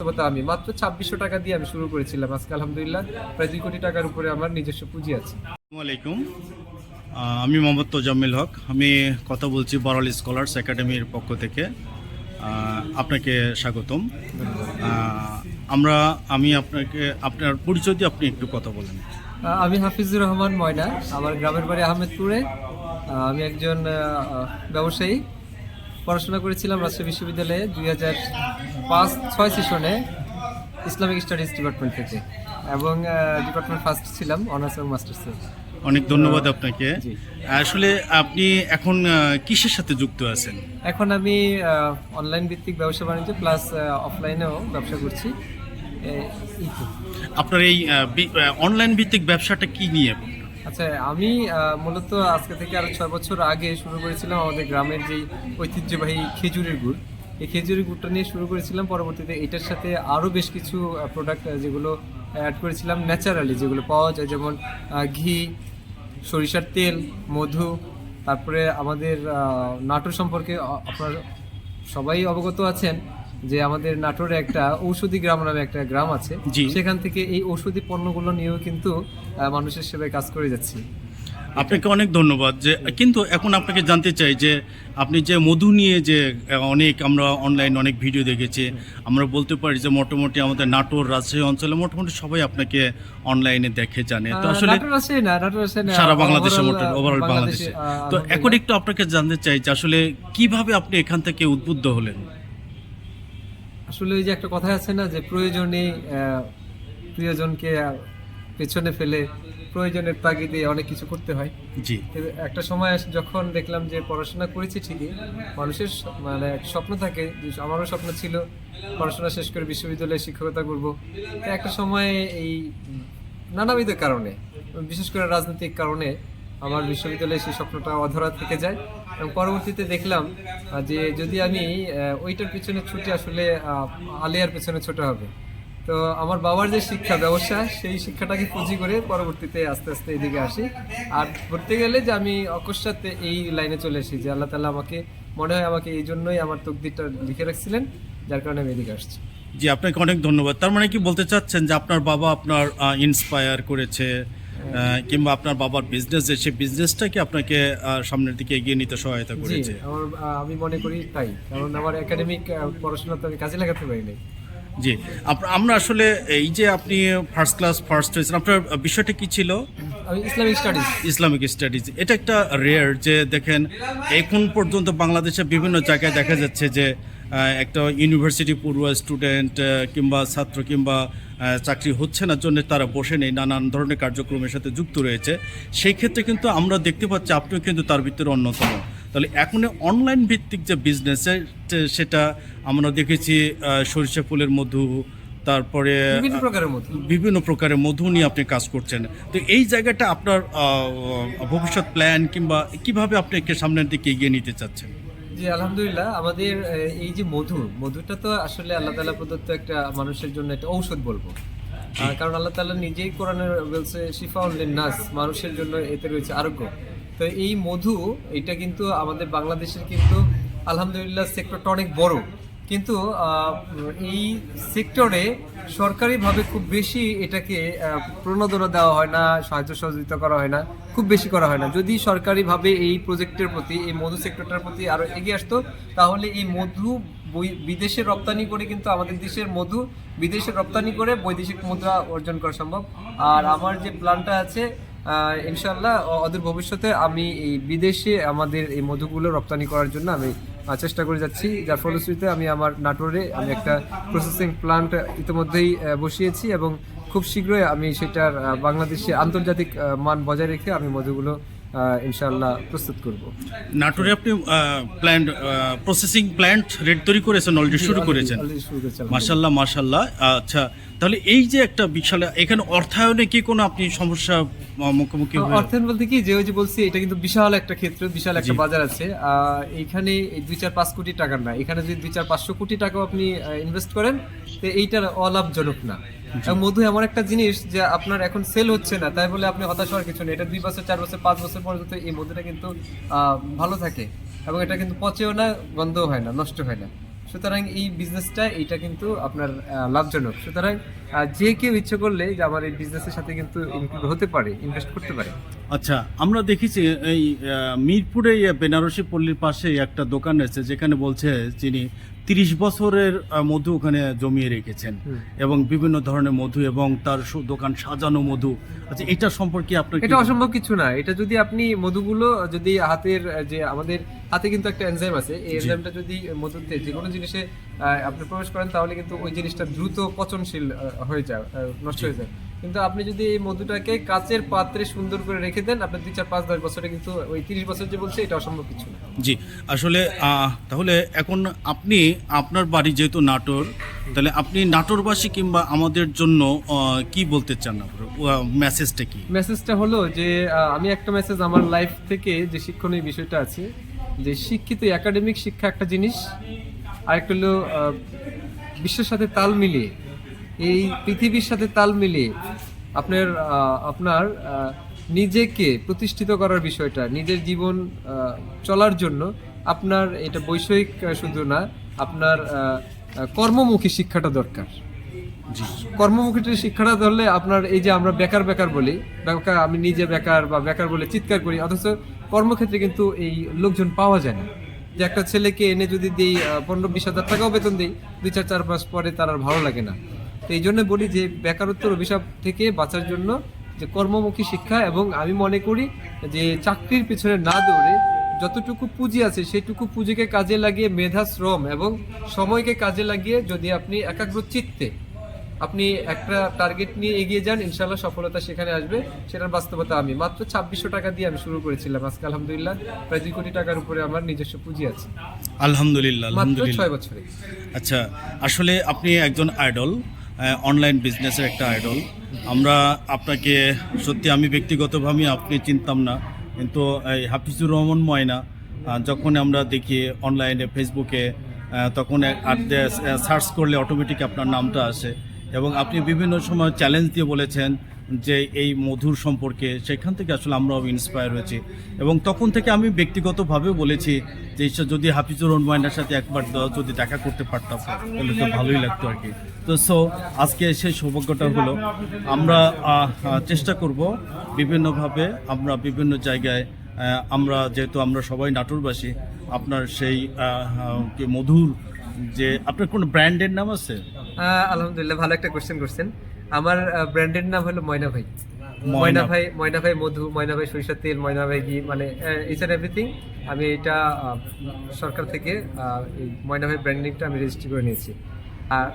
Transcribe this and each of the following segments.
বাস্তবতা আমি মাত্র ২৬০০ টাকা দিয়ে আমি শুরু করেছিলাম। আজকে আলহামদুলিল্লাহ প্রায় ২ কোটি টাকার উপরে আমার নিজস্ব পুঁজি আছে। আসসালামু আলাইকুম। আমি মোহাম্মদ তোজাম্মেল হক। আমি কথা বলছি বরাল স্কলার্স একাডেমির পক্ষ থেকে। আপনাকে স্বাগতম। আমি আপনার পরিচয় দিয়ে আপনি একটু কথা বলেন। আমি হাফিজুর রহমান ময়না, আমার গ্রামের বাড়ি আহমেদপুরে। আমি একজন ব্যবসায়ী। পড়াশোনা করেছিলাম রাজশাহী বিশ্ববিদ্যালয়ে ২০০৫-৬ সেশনে ইসলামিক স্টাডিজ ডিপার্টমেন্ট থেকে, এবং ডিপার্টমেন্ট ফার্স্ট ছিলাম, অনার্স এবং মাস্টার্সে। অনেক ধন্যবাদ আপনাকে। জি। আসলে আপনি এখন কিসের সাথে যুক্ত আছেন? এখন আমি অনলাইন ভিত্তিক ব্যবসা বাণিজ্য প্লাস অফলাইনেও ব্যবসা করছি। এই তো। আপনার এই অনলাইন ভিত্তিক ব্যবসাটা কি নিয়ে? আচ্ছা, আমি মূলত আজকে থেকে আরো ৬ বছর আগে শুরু করেছিলাম আমাদের গ্রামের যে ঐতিহ্যবাহী খেজুরের গুড়। এই খেজুরের গুড়টা নিয়ে শুরু করেছিলাম। পরবর্তীতে এটার সাথে আরও বেশ কিছু প্রোডাক্ট যেগুলো অ্যাড করেছিলাম ন্যাচারালি, যেগুলো পাওয়া যায়, যেমন ঘি, সরিষার তেল, মধু। তারপরে আমাদের নাটোর সম্পর্কে আপনার সবাই অবগত আছেন যে আমাদের নাটোরে একটা ঔষধি গ্রাম নামে একটা গ্রাম আছে। জি। সেখান থেকে এই ঔষধি পণ্যগুলো নিয়েও কিন্তু মানুষের সেবায় কাজ করে যাচ্ছি। আপনাকে অনেক ধন্যবাদ। কিন্তু এখন আপনাকে জানতে চাই যে আপনি যে মধু নিয়ে যে আমরা অনলাইন অনেক ভিডিও দেখেছি, আমরা বলতে পারি যে মোটামুটি আমাদের নাটোর রাজশাহী অঞ্চলে মোটামুটি সবাই আপনাকে অনলাইনে দেখে জানে। তো আসলে নাটোর আসে না, সারা বাংলাদেশে ওভারঅল বাংলাদেশে। বাংলাদেশে। তো এখন একটু আপনাকে জানতে চাই যে আসলে কিভাবে আপনি এখান থেকে উদ্বুদ্ধ হলেন? আসলে ওই যে একটা কথা আছে না, যে প্রয়োজনে প্রিয়জনকে পেছনে ফেলে প্রয়োজনের তাগিদে অনেক কিছু করতে হয়। জি। একটা সময় যখন দেখলাম যে পড়াশোনা করেছি ঠিকই, মানুষের মানে এক স্বপ্ন থাকে, যে আমারও স্বপ্ন ছিল পড়াশোনা শেষ করে বিশ্ববিদ্যালয়ে শিক্ষকতা করব। তো একটা সময় এই নানাবিধ কারণে, বিশেষ করে রাজনৈতিক কারণে, আমার বিশ্ববিদ্যালয়ে সেই স্বপ্নটা অধরা থেকে যায়। এবং পরবর্তীতে দেখলাম যে যদি আমি ওইটার পিছনে ছুটে আসলে আলিয়ার পেছনে ছোটা হবে। তো আমার বাবার যে শিক্ষা ব্যবসা, সেই শিক্ষাটাকে পুঁজি করে পরবর্তীতে আস্তে আস্তে এদিকে আসি। আর বলতে গেলে যে আমি অকস্মাৎ এই লাইনে চলে আসি, যে আল্লাহ তাআলা আমাকে মনে হয় আমাকে এই জন্যই আমার তকদিরটা লিখে রাখছিলেন, যার কারণে আমি এদিকে আসছি। জি, আপনাকে অনেক ধন্যবাদ। তার মানে কি বলতে চাচ্ছেন যে আপনার বাবা আপনার ইন্সপায়ার করেছে, কিংবা আপনার বাবার বিজনেস, সেই বিজনেসটাকে আপনাকে সামনের দিকে এগিয়ে নিতে সহায়তা জি, করেছে? আমি মনে করি তাই, কারণ আমার একাডেমিক পড়াশোনা তো আমি কাজে লাগাতে পারি নাই। জি। আমরা আসলে এই যে আপনি ফার্স্ট ক্লাস ফার্স্ট হয়েছেন, আপনার বিষয়টা কি ছিল? আমি ইসলামিক স্টাডিজ। Islamic studies. এটা একটা রেয়ার, যে দেখেন এখন পর্যন্ত বাংলাদেশে বিভিন্ন জায়গায় দেখা যাচ্ছে যে একটা ইউনিভার্সিটি পড়ুয়া স্টুডেন্ট কিংবা ছাত্র কিংবা চাকরি হচ্ছে না জন্য তারা বসে নেই, নানান ধরনের কার্যক্রমের সাথে যুক্ত রয়েছে। সেই ক্ষেত্রে কিন্তু আমরা দেখতে পাচ্ছি আপনিও কিন্তু তার ভিতরে অন্যতম। তাহলে এখন অনলাইন ভিত্তিক যে বিজনেস, সেটা আমরা দেখেছি সরিষা ফুলের মধু, তারপরে বিভিন্ন প্রকারের মধু নিয়ে আপনি কাজ করছেন। তো এই জায়গাটা আপনার ভবিষ্যৎ প্ল্যান কিংবা কিভাবে আপনি সামনের দিকে এগিয়ে নিতে চাচ্ছেন? জি, আলহামদুলিল্লাহ। আমাদের এই যে মধুটা তো আসলে আল্লাহ তাআলা প্রদত্ত একটা মানুষের জন্য একটা ঔষধ বলবো। কারণ আল্লাহ তাআলা নিজেই কোরআনে বলছে শিফাউল লিন-নাস, মানুষের জন্য এতে রয়েছে আরোগ্য। তো এই মধু, এটা কিন্তু আমাদের বাংলাদেশের কিন্তু আলহামদুলিল্লাহ সেক্টরটা অনেক বড়, কিন্তু এই সেক্টরে সরকারিভাবে খুব বেশি এটাকে প্রণোদনা দেওয়া হয় না, সাহায্য সহযোগিতা করা হয় না, খুব বেশি করা হয় না। যদি সরকারিভাবে এই প্রজেক্টের প্রতি, এই মধু সেক্টরটার প্রতি আরো এগিয়ে আসতো, তাহলে এই মধু বিদেশে রপ্তানি করে কিন্তু আমাদের দেশের মধু বিদেশে রপ্তানি করে বৈদেশিক মুদ্রা অর্জন করা সম্ভব। আর আমার যে প্ল্যানটা আছে, ইনশাআল্লাহ অদূর ভবিষ্যতে আমি এই বিদেশে আমাদের এই মধুগুলো রপ্তানি করার জন্য আমি চেষ্টা করে যাচ্ছি, যার ফলশ্রুতিতে আমি আমার নাটোরে আমি একটা প্রসেসিং প্ল্যান্ট ইতিমধ্যেই বসিয়েছি, এবং খুব শীঘ্রই আমি সেটার বাংলাদেশে আন্তর্জাতিক মান বজায় রেখে আমি মধুগুলো ইনশাআল্লাহ প্রস্তুত করব। নাটোরে আপনি প্রসেসিং প্ল্যান্ট তৈরি করেছেন, অলরেডি শুরু করেছেন? মাশাআল্লাহ মাশাআল্লাহ। আচ্ছা, তাহলে এই যে একটা বিশাল, এখানে অর্থায়নে কি কোনো আপনি সমস্যা মুখোমুখি? অর্থায়ন বলতে কি, যে ওই যে বলছি, এটা কিন্তু বিশাল একটা ক্ষেত্র, বিশাল একটা বাজার আছে। এইখানে 2-4-5 কোটি টাকার না, এখানে যদি 2-4-500 কোটি টাকাও আপনি ইনভেস্ট করেন, তো এইটার অলাভজনক না। মধু এমন একটা জিনিস যে আপনার এখন সেল হচ্ছে না, তাই বলে আপনি হতাশ হওয়ার কিছু নেই। এটা 2 বছর 4 বছর 5 বছর পর্যন্ত এই মধুটা কিন্তু ভালো থাকে, এবং এটা কিন্তু পচেও না, গন্ধও হয় না, নষ্ট হয় না। সুতরাং এই বিজনেসটা এটা কিন্তু আপনার লাভজনক। সুতরাং যে কেউ ইচ্ছে করলে যে আমার এই বিজনেসের সাথে কিন্তু ইনক্লুড হতে পারে, ইনভেস্ট করতে পারে। আচ্ছা, আমরা দেখেছি এই মিরপুরে বেনারসি পল্লীর পাশে একটা দোকান রয়েছে যেখানে বলছে যিনি 30 বছরের মধু ওখানে জমিয়ে রেখেছেন এবং বিভিন্ন ধরনের মধু এবং তার দোকান সাজানো মধু। আচ্ছা, এটা সম্পর্কে আপনার এটা অসম্ভব কিছু না। এটা যদি আপনি মধুগুলো যদি হাতের যে আমাদের হাতে কিন্তু একটা এনজাইম আছে, এই এনজাইমটা যদি মধুতে যে কোনো জিনিসে আপনি প্রবেশ করেন তাহলে কিন্তু ওই জিনিসটা দ্রুত পচনশীল হয়ে যায়, নষ্ট হয়ে যায়। কিন্তু আপনি যদি এই মধুটাকে কাচের পাত্রে সুন্দর করে রেখে দেন, আপনার 2, 4, 5, 10 বছরে কিন্তু ওই 30 বছর যে বলছে এটা অসম্ভব কিছু না। জি, আসলে তাহলে এখন আপনি আপনার বাড়ি যেহেতু নাটোর, তাহলে আপনি নাটোরবাসী কিংবা আমাদের জন্য কি বলতে চান? আপনার মেসেজটা কি? মেসেজটা হলো যে আমি একটা মেসেজ আমার লাইফ থেকে যে শিক্ষণীয় বিষয়টা আছে, যে শিক্ষিত একাডেমিক শিক্ষা একটা জিনিস, আরেকটা হলো বিশ্বের সাথে তাল মিলিয়ে, এই পৃথিবীর সাথে তাল মিলিয়ে আপনার নিজেকে প্রতিষ্ঠিত করার বিষয়টা, নিজের জীবন চলার জন্য আপনার এটা বৈষয়িক শুধু না, আপনার কর্মমুখী শিক্ষাটা দরকার। কর্মমুখী শিক্ষাটা ধরলে আপনার এই যে আমরা বেকার বেকার বলি, বেকার আমি নিজে বেকার বা বেকার বলে চিৎকার করি, অথচ কর্মক্ষেত্রে কিন্তু এই লোকজন পাওয়া যায় না। যে একটা ছেলেকে এনে যদি দিই 15-20 হাজার টাকাও বেতন দিই, 2, 4, 4 মাস পরে তার আর ভালো লাগে না। তো এই জন্য বলি যে বেকারত্বের অভিশাপ থেকে বাঁচার জন্য যে কর্মমুখী শিক্ষা, এবং আমি মনে করি যে চাকরির পিছনে না দৌড়ে যতটুকু পুঁজি আছে সেইটুকু পুঁজিকে কাজে লাগিয়ে, মেধা, শ্রম এবং সময়কে কাজে লাগিয়ে যদি আপনি একাগ্র চিত্তে আপনি একটা টার্গেট নিয়ে এগিয়ে যান, ইনশাআল্লাহ সফলতা সেখানে আসবে। সেটার বাস্তবতা আমি মাত্র 2600 টাকা দিয়ে আমি শুরু করেছিলাম। আজকে আলহামদুলিল্লাহ প্রায় 2 কোটি টাকার উপরে আমার নিজস্ব পুঁজি আছে। আলহামদুলিল্লাহ, মাত্র 6 বছরে। আচ্ছা, আসলে আপনি একজন আইডল, অনলাইন বিজনেসের একটা আইডল। আমরা আপনাকে সত্যি, আমি ব্যক্তিগতভাবে আপনি চিনতাম না, কিন্তু এই হাফিজুর রহমান ময়না যখন আমরা দেখি অনলাইনে ফেসবুকে, তখন সার্চ করলে অটোমেটিক আপনার নামটা আসে এবং আপনি বিভিন্ন সময় চ্যালেঞ্জ দিয়ে বলেছেন যে এই মধুর সম্পর্কে। সেখান থেকে আসলে আমরাও ইন্সপায়ার হয়েছি এবং তখন থেকে আমি ব্যক্তিগতভাবে বলেছি যে যদি হাফিজুর রহমান ময়নার সাথে একবার যদি দেখা করতে পারতাম তাহলে তো ভালোই লাগতো আর কি। তো আজকে সেই সৌভাগ্যটা হলো। আমরা চেষ্টা করব বিভিন্নভাবে, আমরা বিভিন্ন জায়গায়, আমরা যেহেতু আমরা সবাই নাটোরবাসী, আপনার সেই মধুর যে আপনার কোনো ব্র্যান্ডের নাম আছে? আলহামদুলিল্লাহ, ভালো একটা কোশ্চেন করছেন। আমার ব্র্যান্ডের নাম হলো ময়না ভাই। ময়না ভাই মধু, ময়না ভাই সরিষার তেল, ময়না ভাই ঘি, মানে ইটস এন্ড এভরিথিং। আমি এটা সরকার থেকে এই ময়না ভাই ব্র্যান্ডিংটা আমি রেজিস্ট্রি করে নিয়েছি। আর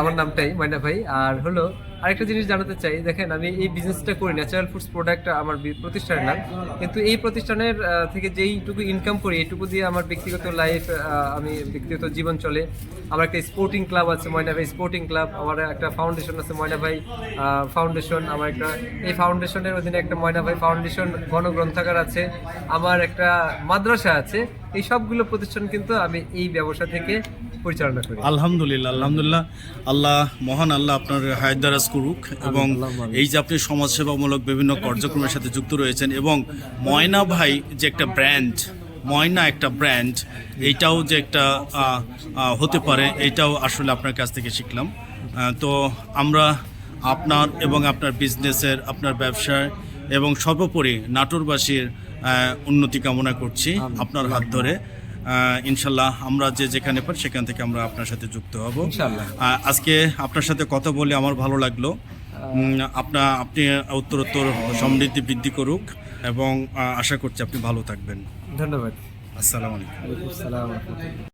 আমার নামটাই ময়না ভাই। আর হলো আরেকটা জিনিস জানাতে চাই, দেখেন আমি এই বিজনেসটা করি, ন্যাচারাল ফুডস প্রোডাক্ট আমার প্রতিষ্ঠানের নাম, কিন্তু এই প্রতিষ্ঠানের থেকে যেইটুকু ইনকাম করি এইটুকু দিয়ে আমার ব্যক্তিগত লাইফ, আমি ব্যক্তিগত জীবন চলে। আমার একটা স্পোর্টিং ক্লাব আছে, ময়না ভাই স্পোর্টিং ক্লাব। আমার একটা ফাউন্ডেশন আছে, ময়না ভাই ফাউন্ডেশন। আমার একটা এই ফাউন্ডেশনের অধীনে একটা ময়না ভাই ফাউন্ডেশন গণগ্রন্থাগার আছে। আমার একটা মাদ্রাসা আছে। এই সবগুলো প্রতিষ্ঠান কিন্তু আমি এই ব্যবসা থেকে পরিচালনা করি। আলহামদুলিল্লাহ, আলহামদুলিল্লাহ। আল্লাহ, মহান আল্লাহ আপনার হায়াত দারাজ করুক এবং এই যে আপনি সমাজসেবামূলক বিভিন্ন কার্যক্রমের সাথে যুক্ত রয়েছেন এবং ময়না ভাই যে একটা ব্র্যান্ড, ময়না একটা ব্র্যান্ড, এইটাও যে একটা হতে পারে, এইটাও আসলে আপনার কাছ থেকে শিখলাম। তো আমরা আপনার এবং আপনার বিজনেসের, আপনার ব্যবসার এবং সর্বোপরি নাটোরবাসীর উন্নতি কামনা করছি আপনার হাত ধরে। ইনশাল্লাহ আমরা যেখানে পারি সেখান থেকে আমরা আপনার সাথে যুক্ত হব ইনশাআল্লাহ। আজকে আপনার সাথে কথা বলে আমার ভালো লাগলো। আপনি উত্তরোত্তর সমৃদ্ধি বৃদ্ধি করুক এবং আশা করছি আপনি ভালো থাকবেন। ধন্যবাদ। আসসালামু আলাইকুম। ওয়ালাইকুম আসসালাম।